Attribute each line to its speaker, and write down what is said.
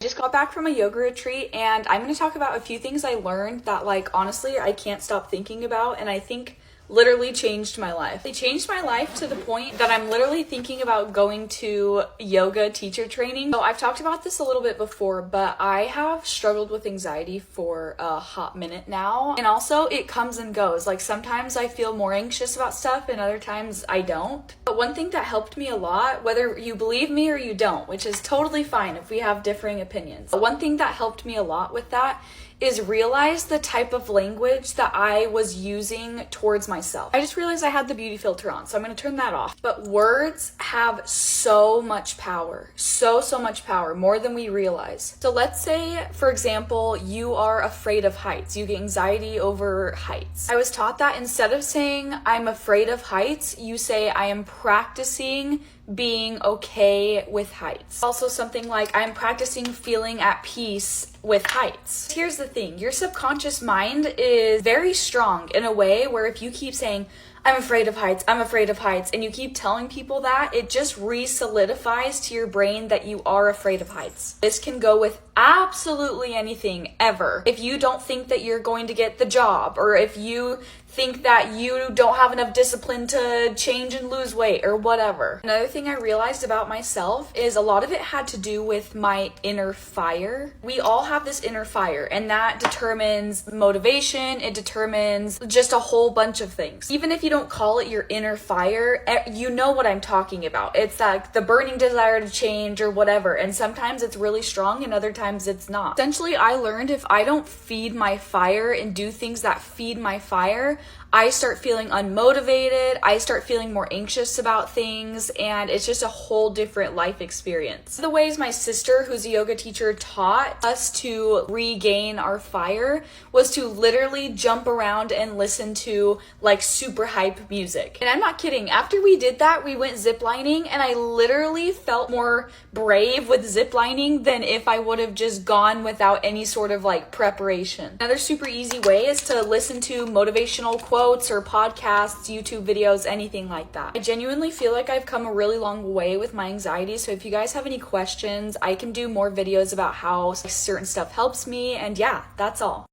Speaker 1: Just got back from a yoga retreat, and I'm going to talk about a few things I learned that, like, honestly, I can't stop thinking about, and I think literally changed my life. They changed my life to the point that I'm literally thinking about going to yoga teacher training. So I've talked about this a little bit before, but I have struggled with anxiety for a hot minute now. And also it comes and goes. Like sometimes I feel more anxious about stuff and other times I don't. But one thing that helped me a lot, whether you believe me or you don't, which is totally fine if we have differing opinions. One thing that helped me a lot with that is realize the type of language that I was using towards myself. I just realized I had the beauty filter on, so I'm gonna turn that off. But words have so much power, so much power, more than we realize. So let's say, for example, you are afraid of heights. You get anxiety over heights. I was taught that instead of saying, I'm afraid of heights, you say, I am practicing being okay with heights. Also something like, I'm practicing feeling at peace with heights. Here's the thing, your subconscious mind is very strong in a way where if you keep saying, I'm afraid of heights, I'm afraid of heights, and you keep telling people that, it just re-solidifies to your brain that you are afraid of heights. This can go with absolutely anything ever. If you don't think that you're going to get the job, or if you think that you don't have enough discipline to change and lose weight or whatever. Another thing I realized about myself is a lot of it had to do with my inner fire. We all have this inner fire, and that determines motivation, it determines just a whole bunch of things. Even if you don't call it your inner fire, you know what I'm talking about. It's like the burning desire to change or whatever, and sometimes it's really strong and other times it's not. Essentially, I learned if I don't feed my fire and do things that feed my fire, I start feeling unmotivated, I start feeling more anxious about things, and it's just a whole different life experience. The ways my sister, who's a yoga teacher, taught us to regain our fire was to literally jump around and listen to like super hype music. And I'm not kidding, after we did that, we went ziplining, and I literally felt more brave with ziplining than if I would have just gone without any sort of like preparation. Another super easy way is to listen to motivational quotes or podcasts, YouTube videos, anything like that. I genuinely feel like I've come a really long way with my anxiety, so if you guys have any questions, I can do more videos about how certain stuff helps me, and yeah, that's all.